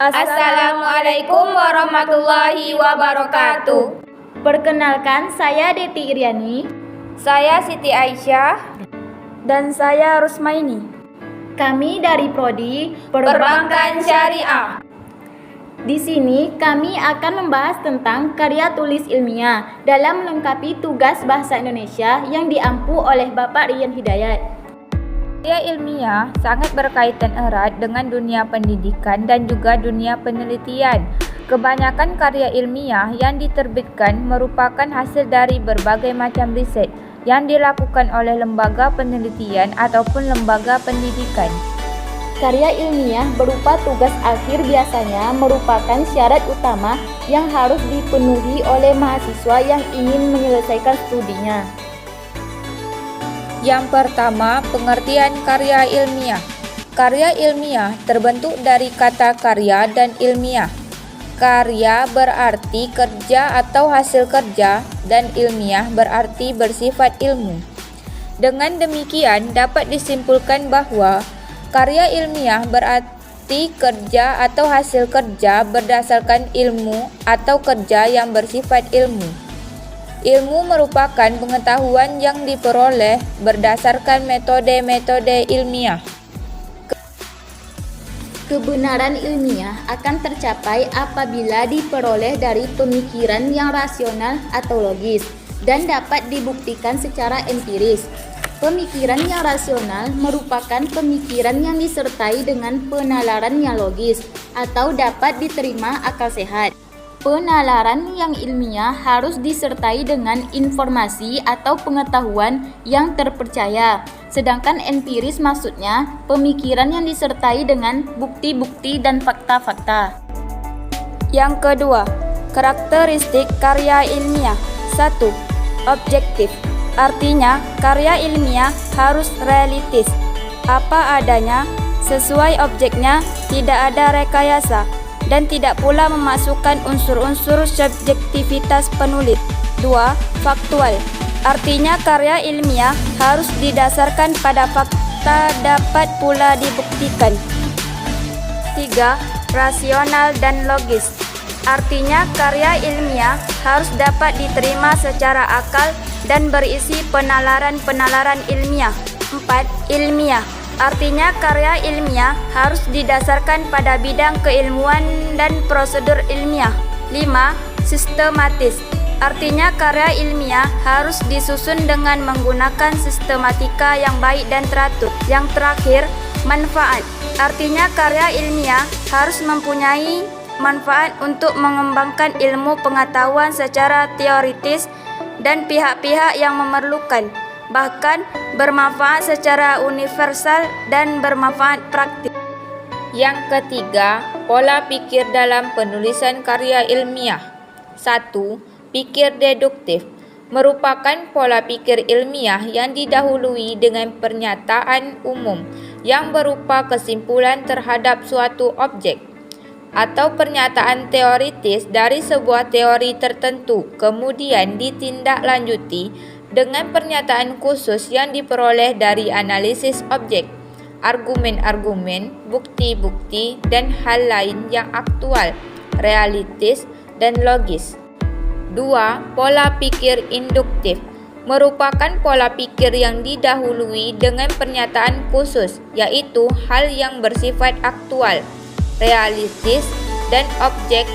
Assalamualaikum warahmatullahi wabarakatuh. Perkenalkan, saya Deti Iriani. Saya Siti Aisyah. Dan saya Rusmaini. Kami dari Prodi Perbankan Syariah. Di sini kami akan membahas tentang karya tulis ilmiah dalam melengkapi tugas bahasa Indonesia yang diampu oleh Bapak Rian Hidayat. Karya ilmiah sangat berkaitan erat dengan dunia pendidikan dan juga dunia penelitian. Kebanyakan karya ilmiah yang diterbitkan merupakan hasil dari berbagai macam riset yang dilakukan oleh lembaga penelitian ataupun lembaga pendidikan. Karya ilmiah berupa tugas akhir biasanya merupakan syarat utama yang harus dipenuhi oleh mahasiswa yang ingin menyelesaikan studinya. Yang pertama, pengertian karya ilmiah. Karya ilmiah terbentuk dari kata karya dan ilmiah. Karya berarti kerja atau hasil kerja dan ilmiah berarti bersifat ilmu. Dengan demikian dapat disimpulkan bahwa karya ilmiah berarti kerja atau hasil kerja berdasarkan ilmu atau kerja yang bersifat ilmu. Ilmu merupakan pengetahuan yang diperoleh berdasarkan metode-metode ilmiah. Kebenaran ilmiah akan tercapai apabila diperoleh dari pemikiran yang rasional atau logis dan dapat dibuktikan secara empiris. Pemikiran yang rasional merupakan pemikiran yang disertai dengan penalaran yang logis atau dapat diterima akal sehat. Penalaran yang ilmiah harus disertai dengan informasi atau pengetahuan yang terpercaya, sedangkan empiris maksudnya pemikiran yang disertai dengan bukti-bukti dan fakta-fakta. Yang kedua, karakteristik karya ilmiah. 1. Objektif. Artinya, karya ilmiah harus realistis, apa adanya, sesuai objeknya, tidak ada rekayasa, dan tidak pula memasukkan unsur-unsur subjektivitas penulis. 2. Faktual. Artinya karya ilmiah harus didasarkan pada fakta dapat pula dibuktikan. 3. Rasional dan logis. Artinya karya ilmiah harus dapat diterima secara akal dan berisi penalaran-penalaran ilmiah. 4. Ilmiah. Artinya karya ilmiah harus didasarkan pada bidang keilmuan dan prosedur ilmiah. 5. Sistematis. Artinya karya ilmiah harus disusun dengan menggunakan sistematika yang baik dan teratur. Yang terakhir, manfaat. Artinya karya ilmiah harus mempunyai manfaat untuk mengembangkan ilmu pengetahuan secara teoritis dan pihak-pihak yang memerlukan, bahkan bermanfaat secara universal dan bermanfaat praktis. Yang ketiga, pola pikir dalam penulisan karya ilmiah. 1. Pikir deduktif merupakan pola pikir ilmiah yang didahului dengan pernyataan umum yang berupa kesimpulan terhadap suatu objek atau pernyataan teoritis dari sebuah teori tertentu, kemudian ditindaklanjuti dengan pernyataan khusus yang diperoleh dari analisis objek, argumen-argumen, bukti-bukti, dan hal lain yang aktual, realistis, dan logis. 2. Pola pikir induktif merupakan pola pikir yang didahului dengan pernyataan khusus, yaitu hal yang bersifat aktual, realistis, dan objek,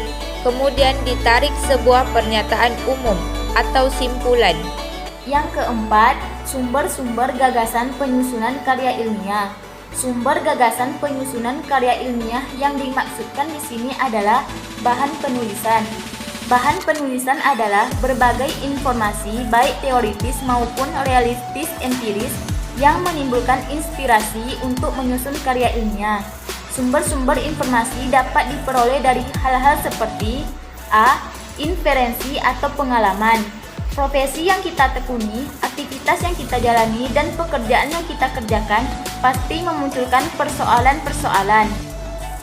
kemudian ditarik sebuah pernyataan umum atau simpulan. Yang keempat, sumber-sumber gagasan penyusunan karya ilmiah. Sumber gagasan penyusunan karya ilmiah yang dimaksudkan di sini adalah bahan penulisan. Bahan penulisan adalah berbagai informasi baik teoritis maupun realistis empiris yang menimbulkan inspirasi untuk menyusun karya ilmiah. Sumber-sumber informasi dapat diperoleh dari hal-hal seperti A. Inferensi atau pengalaman, profesi yang kita tekuni, aktivitas yang kita jalani, dan pekerjaan yang kita kerjakan pasti memunculkan persoalan-persoalan.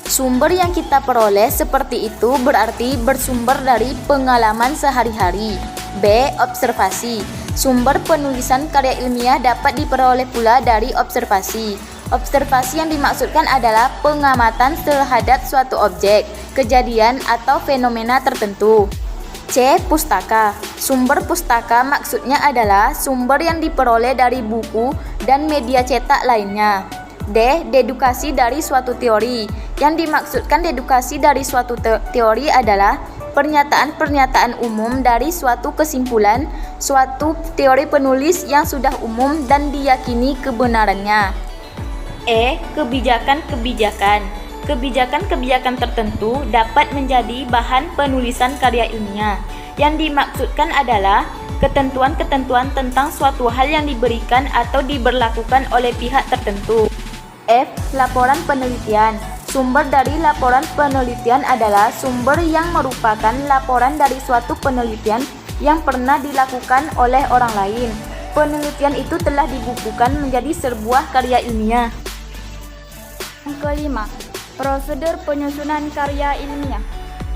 Sumber yang kita peroleh seperti itu berarti bersumber dari pengalaman sehari-hari. B. Observasi. Sumber penulisan karya ilmiah dapat diperoleh pula dari observasi. Observasi yang dimaksudkan adalah pengamatan terhadap suatu objek, kejadian, atau fenomena tertentu. C. Pustaka. Sumber pustaka maksudnya adalah sumber yang diperoleh dari buku dan media cetak lainnya. D. Dedukasi dari suatu teori. Yang dimaksudkan dedukasi dari suatu teori adalah pernyataan-pernyataan umum dari suatu kesimpulan, suatu teori penulis yang sudah umum dan diyakini kebenarannya. E. Kebijakan-kebijakan. Kebijakan-kebijakan tertentu dapat menjadi bahan penulisan karya ilmiah. Yang dimaksudkan adalah ketentuan-ketentuan tentang suatu hal yang diberikan atau diberlakukan oleh pihak tertentu. F. Laporan penelitian. Sumber dari laporan penelitian adalah sumber yang merupakan laporan dari suatu penelitian yang pernah dilakukan oleh orang lain. Penelitian itu telah dibukukan menjadi sebuah karya ilmiah. Yang kelima, prosedur penyusunan karya ilmiah.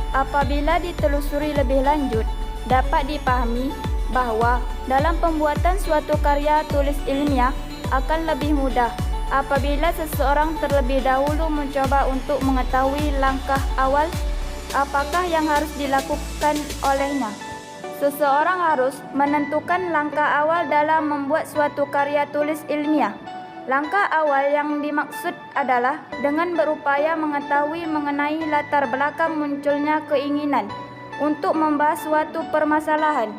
Apabila ditelusuri lebih lanjut, dapat dipahami bahwa dalam pembuatan suatu karya tulis ilmiah akan lebih mudah apabila seseorang terlebih dahulu mencoba untuk mengetahui langkah awal apakah yang harus dilakukan olehnya. Seseorang harus menentukan langkah awal dalam membuat suatu karya tulis ilmiah. Langkah awal yang dimaksud adalah dengan berupaya mengetahui mengenai latar belakang munculnya keinginan untuk membahas suatu permasalahan.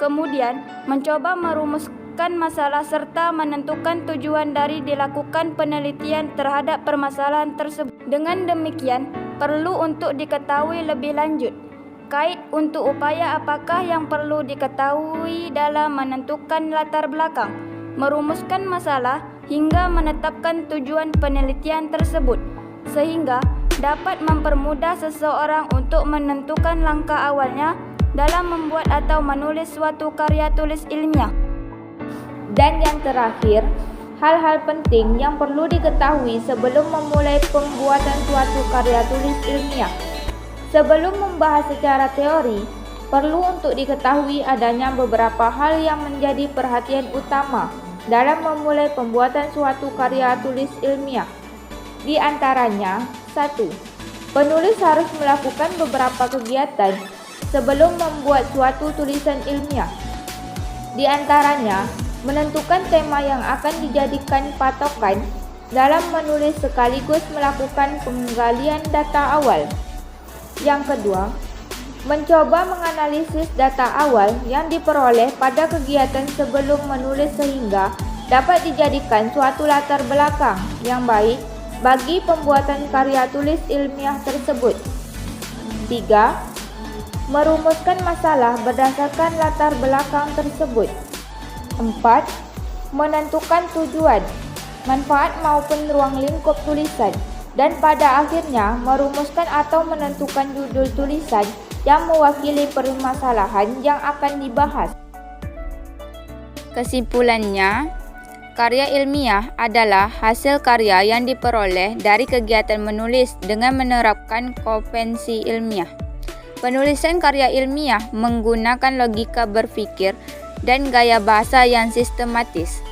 Kemudian, mencoba merumuskan masalah serta menentukan tujuan dari dilakukan penelitian terhadap permasalahan tersebut. Dengan demikian, perlu untuk diketahui lebih lanjut kait untuk upaya apakah yang perlu diketahui dalam menentukan latar belakang, merumuskan masalah, hingga menetapkan tujuan penelitian tersebut, sehingga dapat mempermudah seseorang untuk menentukan langkah awalnya dalam membuat atau menulis suatu karya tulis ilmiah. Dan yang terakhir, hal-hal penting yang perlu diketahui sebelum memulai pembuatan suatu karya tulis ilmiah. Sebelum membahas secara teori, perlu untuk diketahui adanya beberapa hal yang menjadi perhatian utama dalam memulai pembuatan suatu karya tulis ilmiah. Di antaranya, 1. Penulis harus melakukan beberapa kegiatan sebelum membuat suatu tulisan ilmiah. Di antaranya, menentukan tema yang akan dijadikan patokan dalam menulis sekaligus melakukan penggalian data awal. Yang kedua, mencoba menganalisis data awal yang diperoleh pada kegiatan sebelum menulis sehingga dapat dijadikan suatu latar belakang yang baik bagi pembuatan karya tulis ilmiah tersebut. 3. Merumuskan masalah berdasarkan latar belakang tersebut. 4. Menentukan tujuan, manfaat maupun ruang lingkup tulisan, dan pada akhirnya merumuskan atau menentukan judul tulisan yang mewakili permasalahan yang akan dibahas. Kesimpulannya, karya ilmiah adalah hasil karya yang diperoleh dari kegiatan menulis dengan menerapkan konvensi ilmiah. Penulisan karya ilmiah menggunakan logika berpikir dan gaya bahasa yang sistematis.